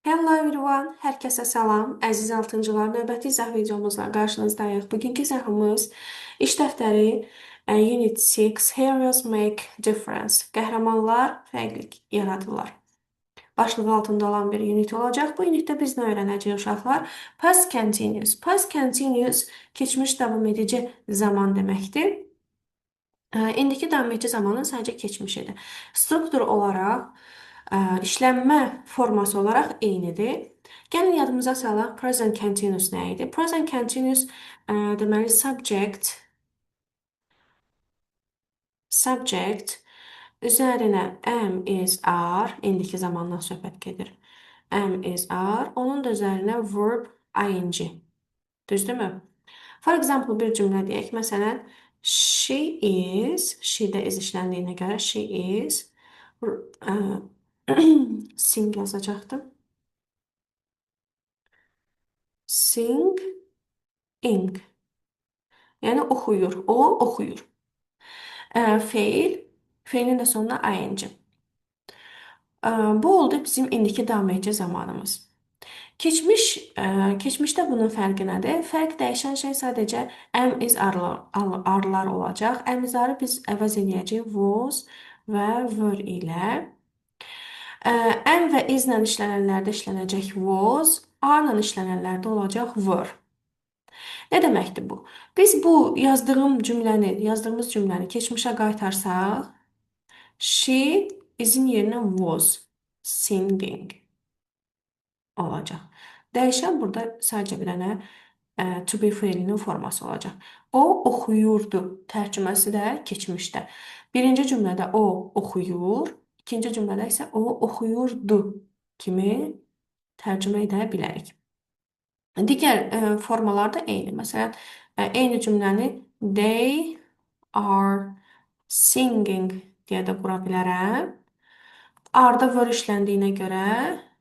Hello everyone, hər kəsə salam. Əziz altıncılar, növbəti izah videomuzla qarşınızdayıq. Bugünkü izahımız iş dəftəri Unit 6 Heroes Make Difference. Qəhrəmanlar fərqlilik yaradırlar. Başlığı altında olan bir unit olacaq. Bu unitdə biz nə öyrənəcəyik uşaqlar? Past continuous. Past continuous keçmiş davam edici zaman deməkdir. İndiki davam edici zamanın sadəcə keçmişidir. Struktur olaraq işlənmə forması olaraq eynidir. Gəlin yadımıza salaq present continuous nə idi? Present continuous deməli subject üzərinə am is are indiki zamandan söhbət gedir. Am is are onun da üzərinə verb ing. Düzdürmü? For example bir cümlə deyək. Məsələn she de is işləndiyinə görə she is sing yazacaqdım. Sing ing. Yəni oxuyur. O oxuyur. Feilin də sonuna ing. Bu oldu bizim indiki davam edici zamanımız. Keçmişdə bunun fərqi nədir? Fərq dəyişən şey sadəcə am is arılar olacaq. Am is arı biz əvəz edəcəyik was və were ilə. Am və is-lə işlənənlərdə işlənəcək was, are-la işlənənlərdə olacaq were. Nə deməkdir bu? Biz bu yazdığımız cümləni keçmişə qaytarsaq, she isin yerinə was singing olacaq. Dəyişən burada sadəcə bir dənə to be feilinin forması olacaq. O oxuyurdu tərcüməsi də keçmişdə. Birinci cümlədə o oxuyur, ikinci cümlədə isə o oxuyurdu kimi tərcümə edə bilərik. Digər formalar da eyni. Məsələn, eyni cümləni they are singing deyə də qura bilərəm. Arda were işləndiyinə görə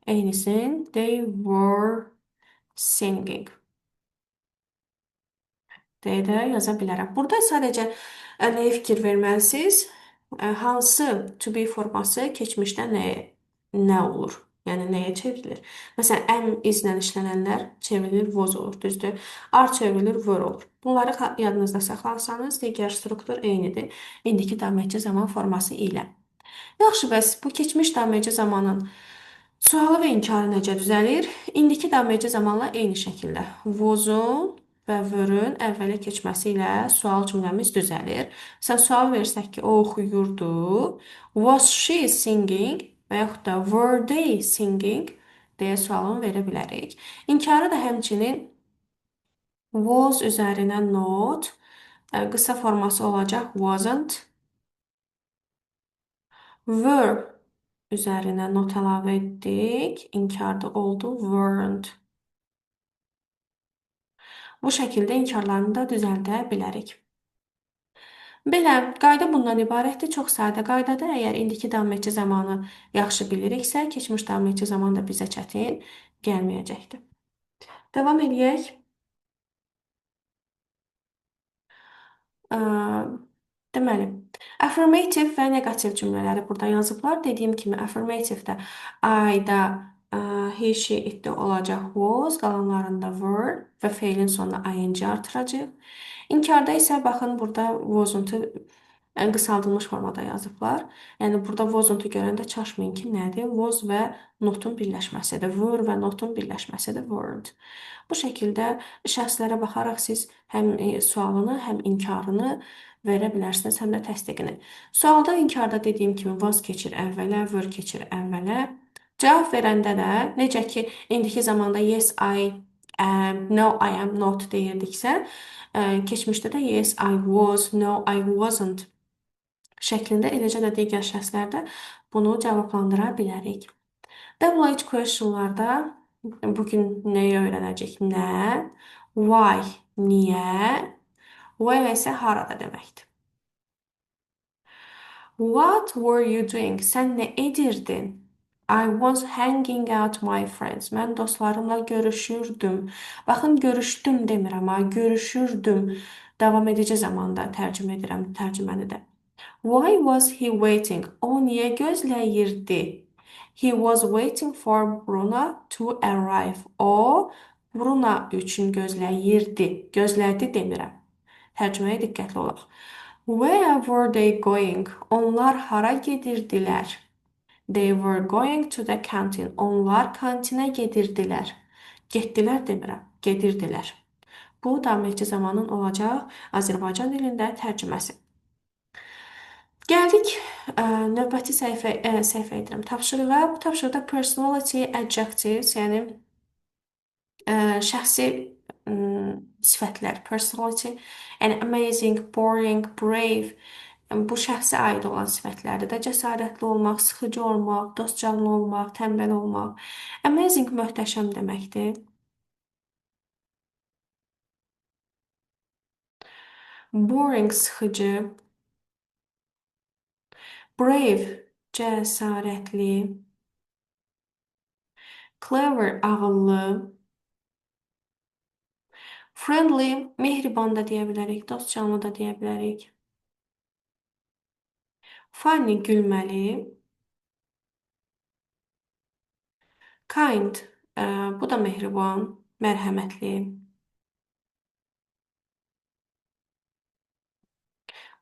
eynisin they were singing deyə də yaza bilərəm. Burada sadəcə nəyə fikir verməlisiniz? Hansı to be forması keçmişdə nə olur? Yəni nəyə çevrilir? Məsələn, am is-lə işlənənlər çevrilir was olur, düzdür? Are çevrilir were olur. Bunları yadınızda saxlarsanız, digər struktur eynidir. İndiki davam edici zaman forması ilə. Yaxşı, bəs bu keçmiş davam edici zamanın sualı və inkarı necə düzəlir? İndiki davam edici zamanla eyni şəkildə. Was-un və were-ün əvvələ keçməsi ilə sual cümləmiz düzəlir. Sən sual versək ki, o oxuyurdu. Was she singing? Və yaxud da were they singing? Deyə sualını verə bilərik. İnkarı da həmçinin was üzərinə not, qısa forması olacaq wasn't. Were üzərinə not əlavə etdik. İnkarda oldu weren't. Bu şəkildə inkarlarını da düzəldə bilərik. Belə, qayda bundan ibarətdir. Çox sadə qaydadır. Əgər indiki davam edici zamanı yaxşı biliriksə, keçmiş davam edici zaman da bizə çətin gəlməyəcəkdir. Davam edək. Deməli, affirmative və negativ cümlələri burada yazıblar. Dediyim kimi, affirmative-də I-da he, she, it-də olacaq was, qalanlarında were və feilin sonuna ing artıracaq. İnkarda isə baxın, burada wasn't-ı qısaldılmış formada yazıblar. Yəni, burada wasn't-ı görəndə çaşmayın ki, nədir? Was və notun birləşməsidir. Were və notun birləşməsidir. Weren't. Bu şəkildə şəxslərə baxaraq siz həm sualını, həm inkarını verə bilərsiniz, həm də təsdiqini. Sualda, inkarda dediyim kimi was keçir əvvələ, were keçir əvvələ. Cavab verəndə də, necə ki, indiki zamanda yes, I am, no, I am not deyirdiksə, keçmişdə də yes, I was, no, I wasn't şəklində, eləcə də digər şəxslərdə bunu cavablandıra bilərik. WH questionlarda bugün nəyi öyrənəcək? Nə? Why? Niyə? Where isə harada deməkdir. What were you doing? Sən nə edirdin? I was hanging out my friends. Mən dostlarımla görüşürdüm. Baxın, görüşdüm demirəm, görüşürdüm. Davam edici zamanda tərcümə edirəm tərcüməni də. Why was he waiting? O niyə gözləyirdi? He was waiting for Bruna to arrive. O, Bruna üçün gözləyirdi. Gözlədi demirəm. Tərcüməyə diqqətli olaq. Where were they going? Onlar hara gedirdilər? They were going to the canteen. Onlar kantinə gedirdilər. Getdilər demirəm, gedirdilər. Bu davam edici zamanın olacaq Azərbaycan dilində tərcüməsi. Gəldik növbəti səhifə edirəm tapşırığa. Bu tapşırıqda personality adjectives, yəni şəxsi sifətlər, personality, yəni amazing, boring, brave, bu şəxsə aid olan sifətlərdir də. Cəsarətli olmaq, sıxıcı olmaq, dostcanlı olmaq, tənbəl olmaq. Amazing möhtəşəm deməkdir. Boring sıxıcı. Brave cəsarətli. Clever ağıllı. Friendly mehriban da deyə bilərik, dostcanlı da deyə bilərik. Funny gülməli. Kind bu da mehriban, mərhəmətli.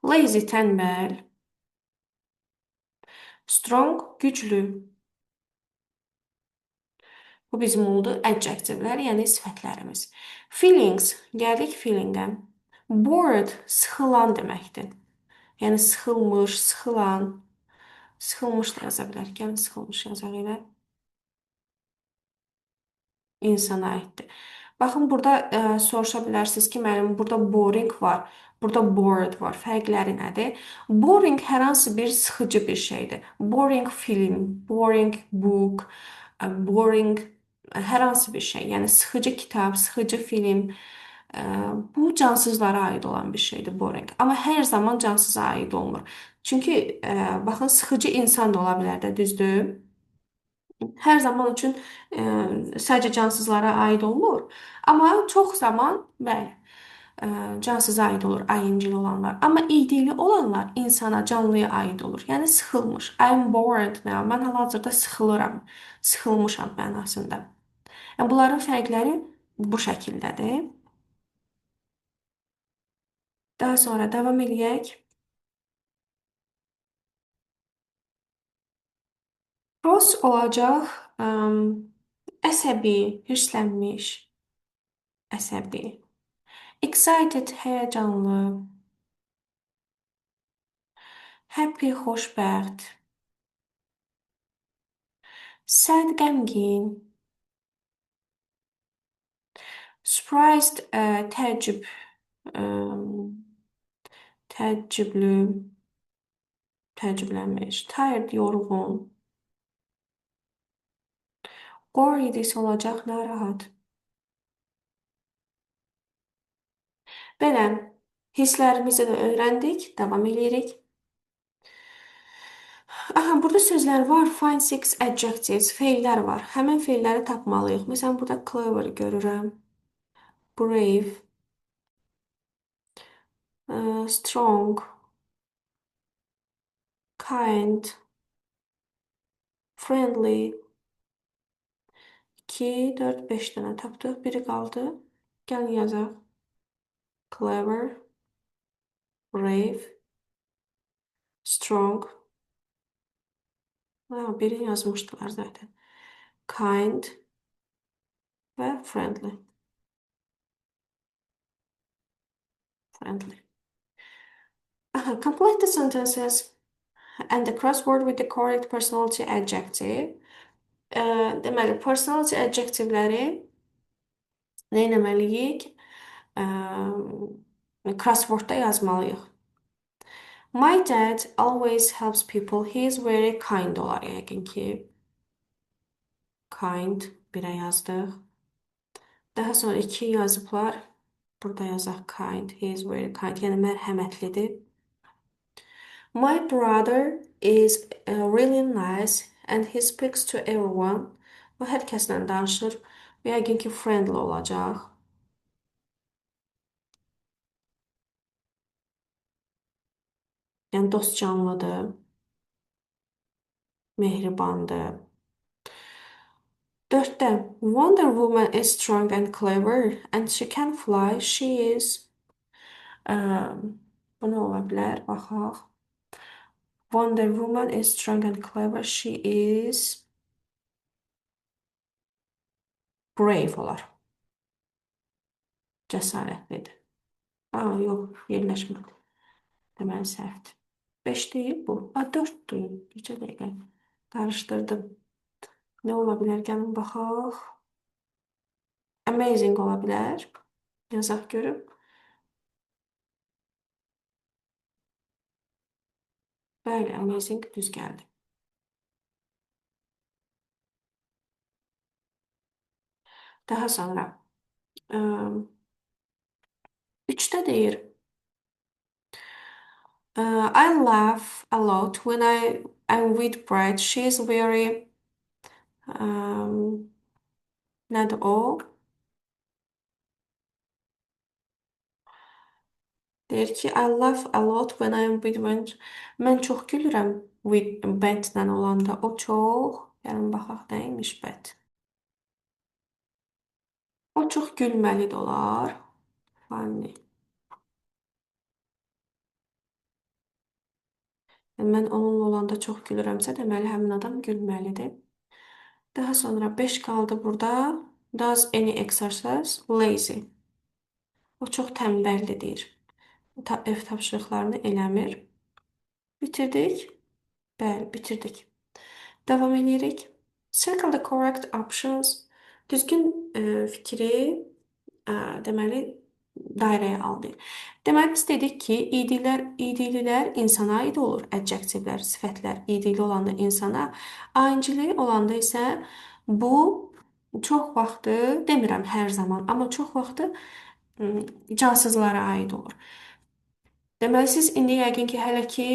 Lazy tənbəl. Strong güclü. Bu bizim oldu adjectivlər, yəni sifətlərimiz. Feelings, gəldik feelingə. Bored, sıxılan deməkdir. Yəni sıxılmış, sıxılan. Sıxılmış da yaza bilər. Gəlin sıxılmış yazaq elə. İnsana aiddir. Baxın, burada soruşa bilərsiniz ki, mənim burada boring var, burada bored var. Fərqləri nədir? Boring hər hansı bir sıxıcı bir şeydir. Boring film, boring book, boring hər hansı bir şey. Yəni sıxıcı kitab, sıxıcı film. Bu cansızlara aid olan bir şeydir boring. Amma hər zaman cansıza aid olmur. Çünki baxın, sıxıcı insan da ola bilər də, düzdür? Hər zaman üçün sadəcə cansızlara aid olmur. Amma çox zaman, bəli, cansıza aid olur, ayıncıl olanlar. Amma idili olanlar insana, canlıya aid olur. Yəni sıxılmış. I'm bored now. Mən hal-hazırda sıxılıram. Sıxılmışam mənasında. Yəni, bunların fərqləri bu şəkildədir. Daha sonra davam edək. Cross olacaq əsəbi, hirslənmiş, əsəbi. Excited, həyəcanlı. Happy, xoşbəxt. Sad, qəmgin. Surprised, təəccüb, təəccüblü, təəccüblənmiş. Tired, yorğun. Worried isə olacaq narahat. Belə, hisslərimizi də öyrəndik. Davam edirik. Aha, burada sözlər var. Find six adjectives. Feillər var. Həmin feilləri tapmalıyıq. Məsələn, burada clever görürəm. Brave. Strong. Kind. Friendly. 2, 4, 5 dənə tapdıq. Biri qaldı. Gəlin yazaq. Clever. Brave. Strong. Biri yazmışdılar zaten. Kind və friendly. Friendly. Aha, complete the sentences and the crossword with the correct personality adjective. Deməli, personality adjectiveləri nə etməliyik? Crosswordda yazmalıyıq. My dad always helps people. He is very kind olar yəqin ki. Kind birə yazdıq. Daha sonra 2 yazıblar. Burada yazaq kind. He is very kind. Yəni mərhəmətlidir. My brother is really nice and he speaks to everyone. O hər kəslə danışır. Yəqin ki friendly olacaq. Yəni dostcanlıdır. Mehribandır. 4-də Wonder Woman is strong and clever and she can fly. She is bu nə ola bilər? Baxaq. Wonder Woman is strong and clever. She is brave olar. Cəsarətlidir. Yox, yerləşmədi. Deməli səhvdir. 5 deyil bu. 4-dür. Bircə dəqiqə. Qarışdırdım. Nə ola bilər? Gəlin baxaq. Amazing ola bilər. Yazaq görüm. Bəli, amazing düz gəldi. Daha sonra 3-də deyir. I laugh a lot when I'm with Brad. She's very nədir o? Deyir ki, I laugh a lot when I'm with Brad. Mən çox gülürəm with Beth-lə olanda. O çox, gəlin baxaq nəymiş Beth. O çox gülməli də olar. Funny. Mən onunla olanda çox gülürəmsə, deməli həmin adam gülməlidir. Daha sonra 5 qaldı burada. Does any exercise? Lazy. O çox tənbəllidir. Ev tapşırıqlarını eləmir. Bitirdik. Bəli, bitirdik. Davam edirik. Circle the correct options. Düzgün fikri deməli dairəyə aldı. Deməli biz dedik ki, idlilər insana aid olur. Adjectivlər, sifətlər idili olanda insana, aincili olanda isə bu çox vaxtı, demirəm hər zaman, amma çox vaxtı cansızlara aid olur. Deməli siz indi yəqin ki, hələ ki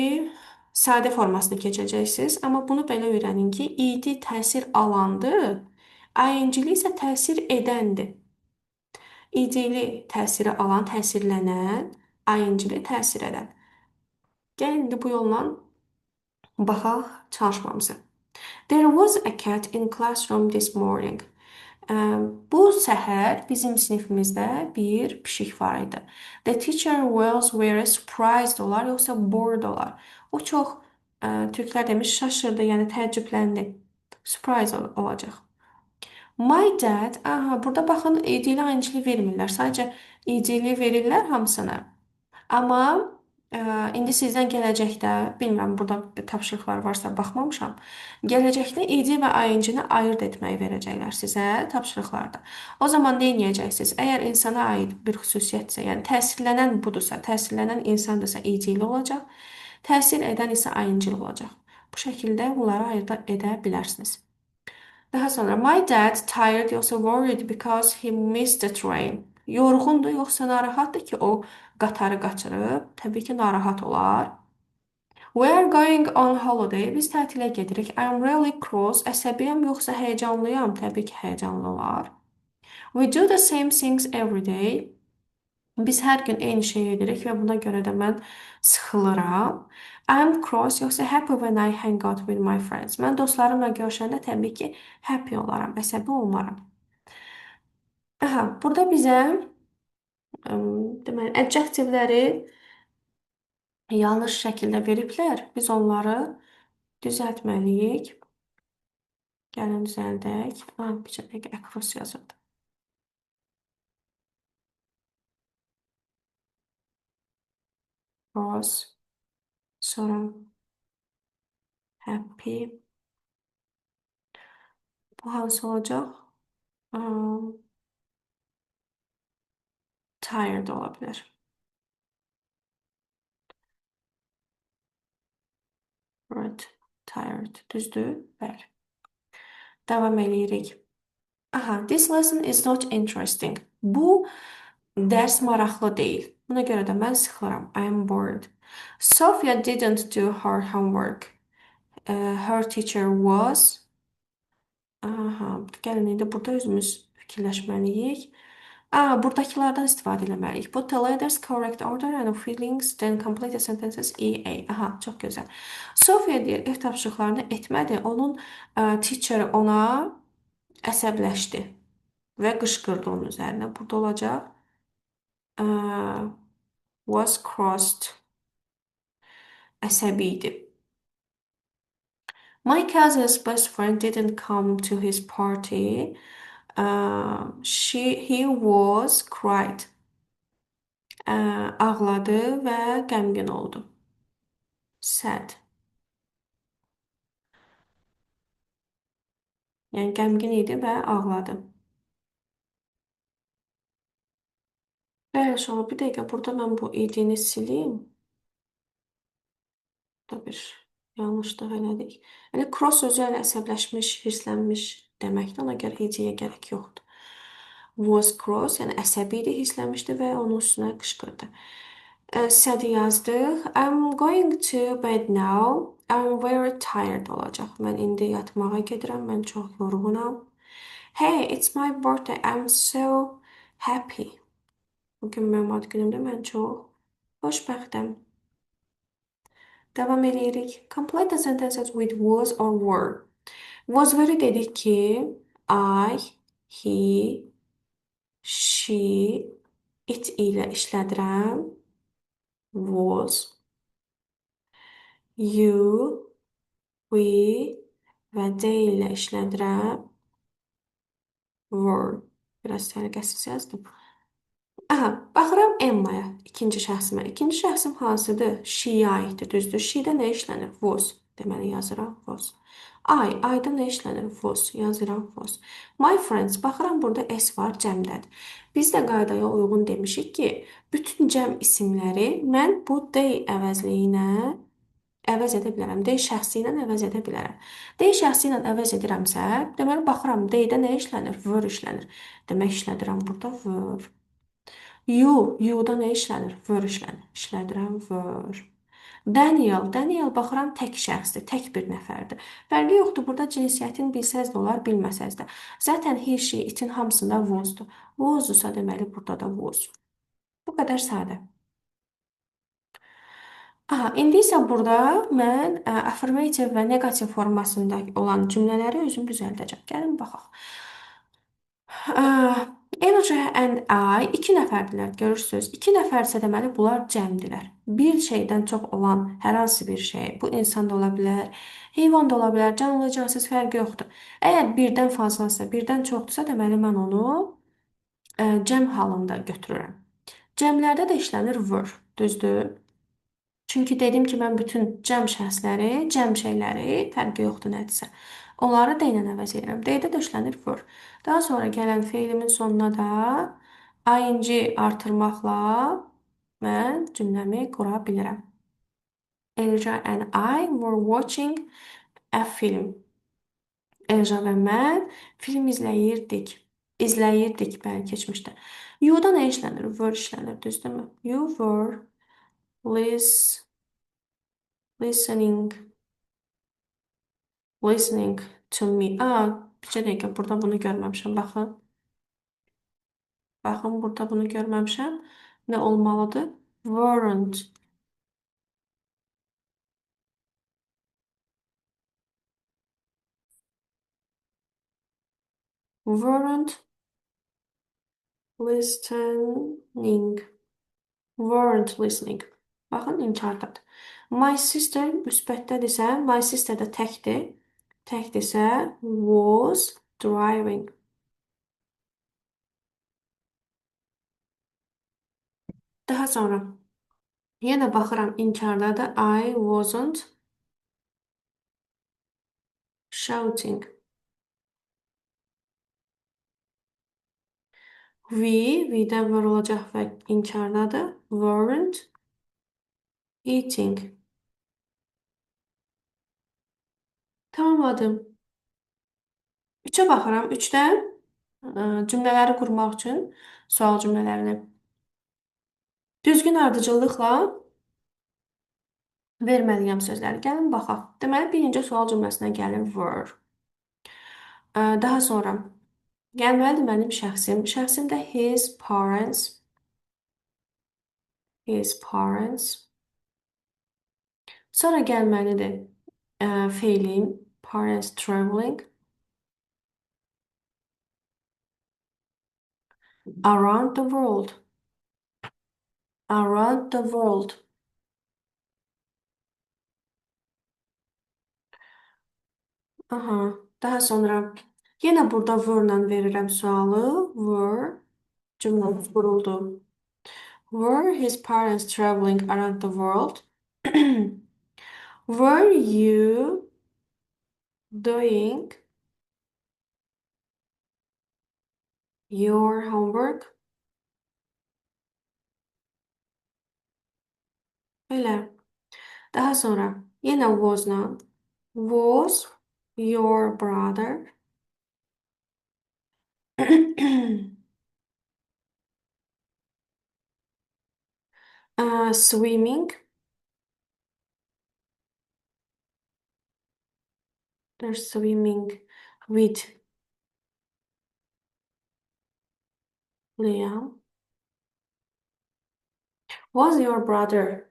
sadə formasını keçəcəksiniz, amma bunu belə öyrənin ki, id təsir alandır, ing-li isə təsir edəndir. İdili təsiri alan, təsirlənən, ing-li təsir edən. Gəlin indi bu yolla baxaq çalışmamıza. There was a cat in classroom this morning. Bu səhər bizim sinifimizdə bir pişik var idi. The teacher was very surprised olar, yoxsa bored olar. O çox türklər demiş şaşırdı, yəni təəccübləndi. Surprise olacaq. My dad, burada baxın idili aincili vermirlər. Sadəcə idili verirlər hamısını. Amma indi sizdən gələcəkdə, bilmirəm burada tapşırıqlar varsa baxmamışam. Gələcəkdə id və ing-ni ayırd etməyi verəcəklər sizə tapşırıqlarda. O zaman nə edəcəksiniz? Əgər insana aid bir xüsusiyyətsə, yəni təsirlənən budursa, təsirlənən insandırsa id-li olacaq, təsir edən isə ing-li olacaq. Bu şəkildə bunları ayırd edə bilərsiniz. Daha sonra my dad tired yoxsa worried because he missed the train. Yorğundur yoxsa narahatdır ki, o qatarı qaçırıb. Təbii ki, narahat olar. We are going on holiday. Biz tətilə gedirik. I'm really cross. Əsəbiyəm yoxsa həyəcanlıyam? Təbii ki, həyəcanlı olar. We do the same things every day. Biz hər gün eyni şeyi edirik və buna görə də mən sıxılıram. I'm cross yoxsa happy when I hang out with my friends. Mən dostlarımla görüşəndə təbii ki, happy olaram, əsəbi olmaram. Burada bizə deməli, adjectivləri yanlış şəkildə veriblər. Biz onları düzəltməliyik. Gəlin düzəldək. Bir dəqiqə across yazırdı. Cross. Sonra happy. Bu hansı olacaq? Tired ola bilər. Right. Tired. Düzdür? Bəli. Davam edirik. This lesson is not interesting. Bu dərs maraqlı deyil. Buna görə də mən sıxılıram. I am bored. Sophia didn't do her homework. Her teacher was. Gəlin indi burada özümüz fikirləşməliyik. Buradakilərdən istifadə etməliyik. Put the letters correct order and feelings, then complete the sentences EA. Çox gözəl. Sophia deyir, ev tapşırıqlarını etmədi. Onun teacher ona Əsəbləşdi və qışqırdı onun üzərinə. Burada olacaq ə, was crossed. Əsəbi idi. My cousin's best friend didn't come to his party. He was cried. Ağladı və qəmgin oldu. Sad. Yəni qəmgin idi və ağladı. Bəli, sonra bir dəqiqə burada mən bu idini silim. Burada bir yanlışlıq elədik. Yəni cross sözü ilə əsəbləşmiş, hirslənmiş deməkdir. Ona görə hecəyə gərək yoxdur. Was cross, yəni əsəbi idi, hirslənmişdi və onun üstünə qışqırdı. Sad yazdıq. I'm going to bed now. I'm very tired olacaq. Mən indi yatmağa gedirəm. Mən çox yorğunam. Hey, it's my birthday. I'm so happy. Bugün mənim ad günümdür. Mən çox xoşbəxtəm. Devam edirik. Complete the sentences with was or were. Was very dedik ki I, he, she, it ilə işlədirəm. Was. You, we və they ilə işlədirəm. Were. Biraz səliqəsiz yazdım. Aha, baxıram Emma'ya, ikinci şəxsimə. İkinci şəxsim hansıdır? She-yə aiddir, düzdür. She-də nə işlənir? Was. Deməli yazıram was. I-da nə işlənir? Was. Yazıram was. My friends, baxıram burada S var, cəmdədir. Biz də qaydaya uyğun demişik ki, bütün cəm isimləri mən bu they əvəzliyinə əvəz edə bilərəm. They şəxsi ilə əvəz edə bilərəm. They şəxsi ilə əvəz edirəmsə, deməli baxıram they-də nə işlənir? Were işlənir. Demək işlədirəm burada were. You-da nə işlənir? Were işlənir. İşlədirəm were. Daniel baxıram tək şəxsdir, tək bir nəfərdir. Fərqi yoxdur, burada cinsiyyətin bilsəz də olar, bilməsəz də. Zaten he, she, itin hamısında was-dur. Was-dursa deməli burada da was. Bu qədər sadə. Aha, indi isə burada mən affirmative və negativ formasında olan cümlələri özüm düzəldəcəm. Gəlin baxaq. Elijah and I iki nəfərdirlər, görürsünüz. İki nəfərsə deməli bunlar cəmdirlər. Bir şeydən çox olan hər hansı bir şey, bu insan da ola bilər, heyvan da ola bilər, canlı cansız fərqi yoxdur. Əgər birdən fazlasa, birdən çoxdursa, deməli mən onu cəm halında götürürəm. Cəmlərdə də işlənir were, düzdür? Çünki dedim ki, mən bütün cəm şəxsləri, cəm şeyləri, fərqi yoxdur nədirsə. Onları D ilə əvəz edirəm. D-də döşlənir for. Daha sonra gələn feilimin sonuna da ing artırmaqla mən cümləmi qura bilirəm. Elja and I were watching a film. Elja və mən film izləyirdik. İzləyirdik, bəli, keçmişdə. You-da nə işlənir? Were işlənir, düzdürmü? You were listening listening to me. Bir dəqiqə, burada bunu görməmişəm, baxın. Baxın, burada bunu görməmişəm. Nə olmalıdır? Weren't. Weren't listening. Weren't listening. Baxın, inkardadır. My sister müsbətdədirsə, my sister də təkdir. Təkdirsə, was driving. Daha sonra yenə baxıram inkardadır. I wasn't shouting. We-də var olacaq və inkardadır. Weren't eating. Tamamladım. 3-ə baxıram. 3-də cümlələri qurmaq üçün sual cümlələrini düzgün ardıcıllıqla verməliyəm sözləri. Gəlin baxaq. Deməli, birinci sual cümləsinə gəlir were. Daha sonra gəlməlidir mənim şəxsim. Şəxsimdə his parents. His parents. Sonra gəlməlidir feilim parents traveling. Around the world. Around the world. Aha. Daha sonra yine burada were-la verirəm sualı. Were cümləmiz quruldu. Were his parents traveling around the world? Were you doing your homework? Belə. Daha sonra yine was'la. Was your brother swimming? They're swimming with Liam. Was your brother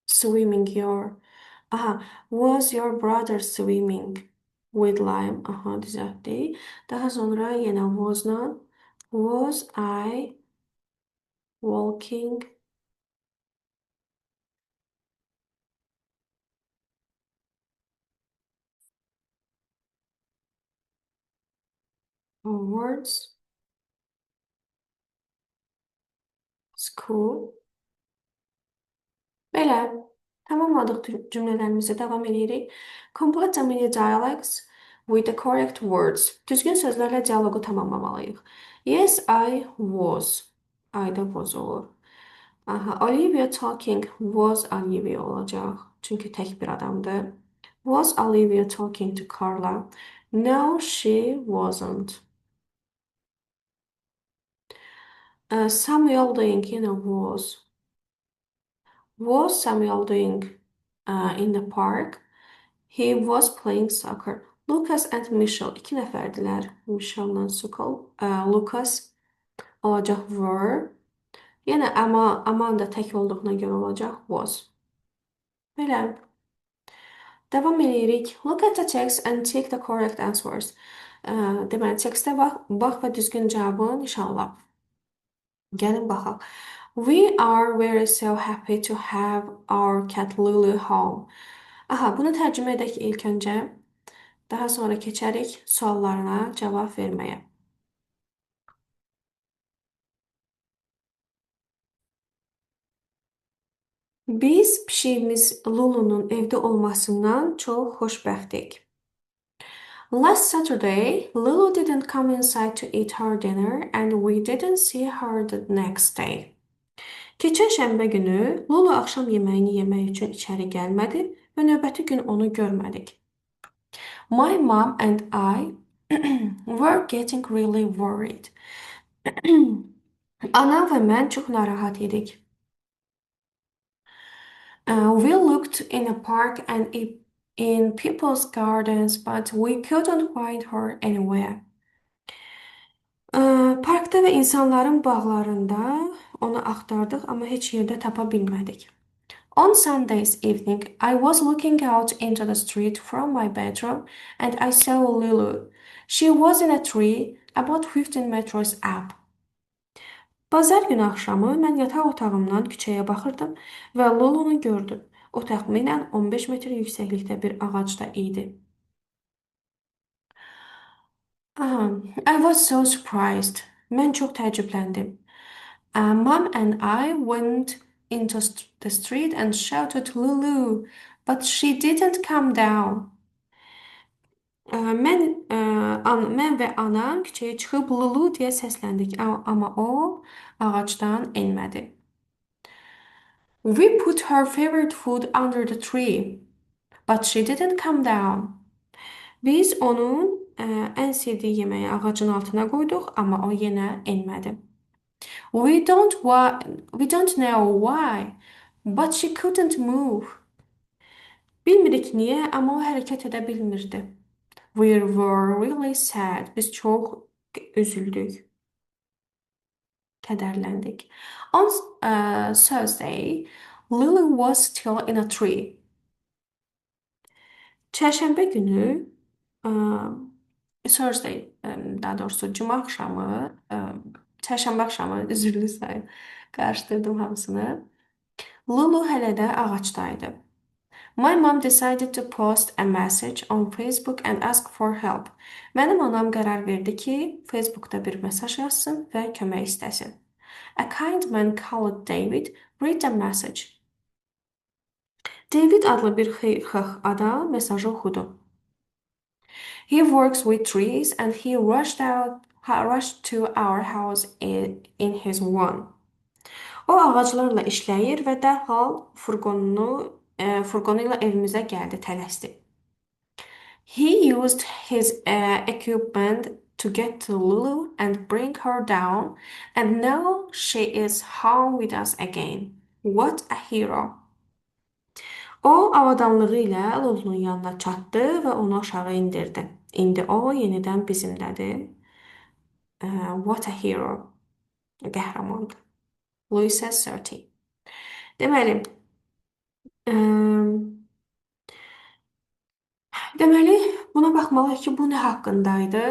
swimming your Aha, was your brother swimming with Liam? Aha, düzeltdik. Daha sonra yine was'la. Was I walking towards school? Belə, tamamladıq cümlələrimizi, davam edirik. Complete the mini dialogues with the correct words. Düzgün sözlərlə dialoqu tamamlamalıyıq. Yes, I was. I-da was olur. Aha, Olivia talking was Olivia olacaq. Çünki tək bir adamdır. Was Olivia talking to Carla? No, she wasn't. Samuel doing yenə was. Was Samuel doing in the park? He was playing soccer. Lucas and Michelle iki nəfərdilər. Michelle'la Sokol. Lucas olacaq were. Yenə Amanda tək olduğuna görə olacaq was. Belə. Davam edirik. Look at the text and take the correct answers. Deməli, tekstə bax və düzgün cavabı nişanla. Gəlin baxaq. We are very so happy to have our cat Lulu home. Aha, bunu tərcümə edək ilk öncə. Daha sonra keçərik suallarına cavab verməyə. Biz pişiyimiz Lulu'nun evdə olmasından çox xoşbəxtik. Last Saturday, Lulu didn't come inside to eat her dinner and we didn't see her the next day. Keçən şənbə günü Lulu axşam yeməyini yemək üçün içəri gəlmədi və növbəti gün onu görmədik. My mom and I were getting really worried. Anam və mən çox narahat idik. We looked in a park and in people's gardens, but we couldn't find her anywhere. Parkda və insanların bağlarında onu axtardıq, amma heç yerdə tapa bilmədik. On Sunday's evening, I was looking out into the street from my bedroom and I saw Lulu. She was in a tree about 15 meters up. Bazar günü axşamı mən yataq otağımdan küçəyə baxırdım və Lulunu gördüm. O təxminən 15 metr yüksəklikdə bir ağacda idi. I was so surprised. Mən çox təəccübləndim. Mom and I went into the street and shouted Lulu, but she didn't come down. Mən və anam küçəyə çıxıb Lulu deyə səsləndik, amma o ağacdan enmədi. We put her favorite food under the tree, but she didn't come down. Biz onun ən sevdiyi yeməyi ağacın altına qoyduq, amma o yenə enmədi. We don't know why, but she couldn't move. Bilmirik niyə, amma o hərəkət edə bilmirdi. We were really sad. Biz çox üzüldük, kədərləndik. On Thursday, Lily was still in a tree. Çərşənbə günü, Thursday, daha doğrusu cuma axşamı Çərşənbə axşamı, üzrlü sayın. Qarışdırdım hamısını. Lulu hələ də ağacdaydı. My mom decided to post a message on Facebook and ask for help. Mənim anam qərar verdi ki, Facebookda bir mesaj yazsın və kömək istəsin. A kind man called David read the message. David adlı bir xeyirxah adam mesajı oxudu. He works with trees and he rushed to our house in his one. O ağaclarla işləyir və dərhal furqonu ilə evimizə gəldi, tələsdi. He used his equipment to get to Lulu and bring her down, and now she is home with us again. What a hero! O avadanlığı ilə Lulunun yanına çatdı və onu aşağı indirdi. İndi o yenidən bizimlədir. What a hero! Qəhrəmandır. Louisa 30. Deməli, deməli, buna baxmalıyıq ki, bu nə haqqında idi?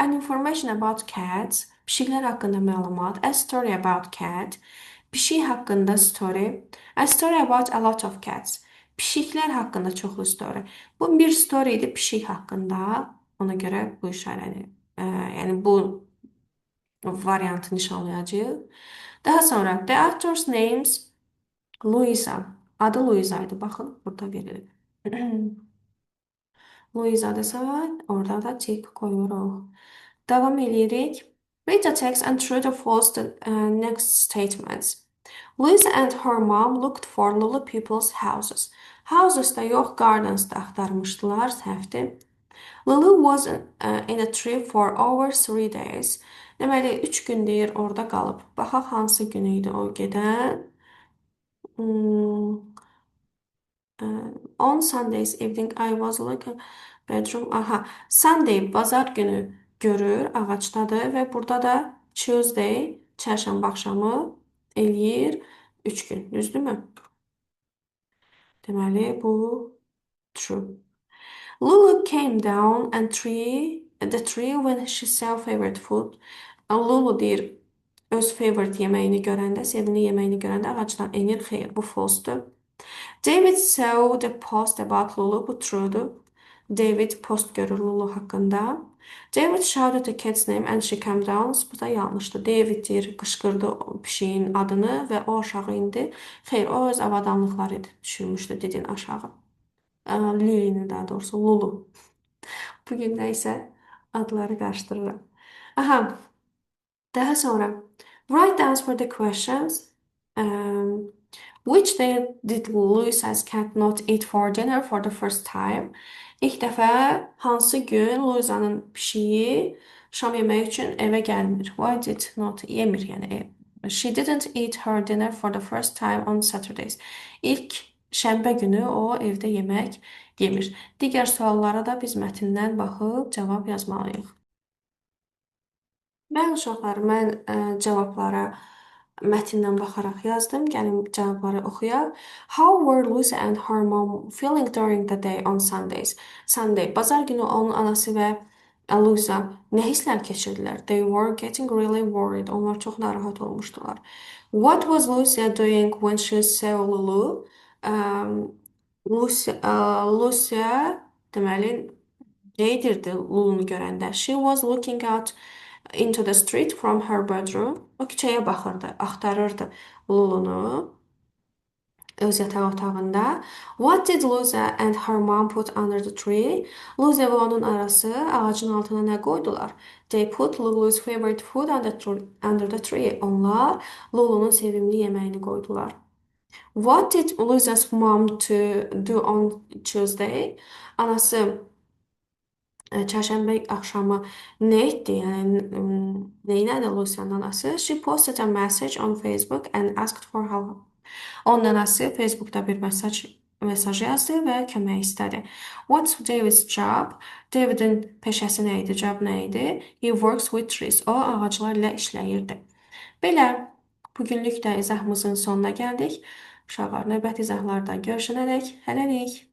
An information about cats, pişiklər haqqında məlumat. A story about cat, pişik haqqında story. A story about a lot of cats, pişiklər haqqında çoxlu story. Bu bir story idi pişik haqqında. Ona görə bu işarəni, yəni bu variantı nişanlayacağıq. Daha sonra, the actors names Louisa. Adı Louisa idi. Baxın, burada verilib. Louisa'dırsa, orada da tik koyuruq. Davam edirik. Read the text and true or false the next statements. Louisa and her mom looked for little people's houses. Houses'da yox, gardens'da axtarmışdılar, səhvdir. Lulu was in a tree for over 3 days. Deməli, 3 gün deyir orada qalıb. Baxaq hansı gün idi o gedən. On Sundays evening I was looking bedroom. Aha, Sunday bazar günü görür, ağacdadır və burada da Tuesday çərşənbə axşamı eləyir 3 gün. Düzdürmü? Deməli bu true. Lulu came down and the tree when she saw favorite food. Lulu deyir öz favorite yeməyini görəndə, sevimli yeməyini görəndə ağacdan enir. Xeyr, bu false-dur. David saw the post about Lulu. Bu true'dur. David post görür Lulu haqqında. David shouted the cat's name and she came down. Bu da yanlışdır. David deyir, qışqırdı pişiyin adını və o aşağı indi. Xeyr, o öz avadanlıqları düşürmüşdü dedin aşağı. Lilini daha doğrusu Lulu. Bugün də isə adları qarışdırıram. Aha, daha sonra write down for the questions. Which day did Louisa's cat not eat for dinner for the first time? İlk dəfə hansı gün Louisa'nın pişiyi şam yeməyi üçün evə gəlmir? Why did not yemir yəni? She didn't eat her dinner for the first time on Saturdays. İlk şənbə günü o evdə yemək yemir. Digər suallara da biz mətndən baxıb cavab yazmalıyıq. Bəli uşaqlar, mən cavablara mətndən baxaraq yazdım. Gəlin cavabları oxuyaq. How were Lucy and her mom feeling during the day on Sundays? Sunday, bazar günü onun anası və Lucy nə hisslər keçirdilər? They were getting really worried. Onlar çox narahat olmuşdular. What was Lucy doing when she saw Lulu? Lucy deməli nə edirdi Lulu'nu görəndə? She was looking out into the street from her bedroom. O küçəyə baxırdı, axtarırdı Lulu'nu öz yataq otağında. What did Lucy and her mom put under the tree? Lucy və onun arası ağacın altına nə qoydular? They put Lulu's favorite food under the tree. Onlar Lulu'nun sevimli yeməyini qoydular. What did Lucy's mom to do on Tuesday? Anası çərşənbə axşamı nə etdi? Yəni neylədi Lucy'nin anası? She posted a message on Facebook and asked for help. Onun anası Facebookda bir mesaj yazdı və kömək istədi. What's David's job? Davidin peşəsi nə idi? Job nə idi? He works with trees. O ağaclarla işləyirdi. Belə, bugünlük də izahımızın sonuna gəldik. Uşaqlar, növbəti izahlarda görüşənədək hələlik.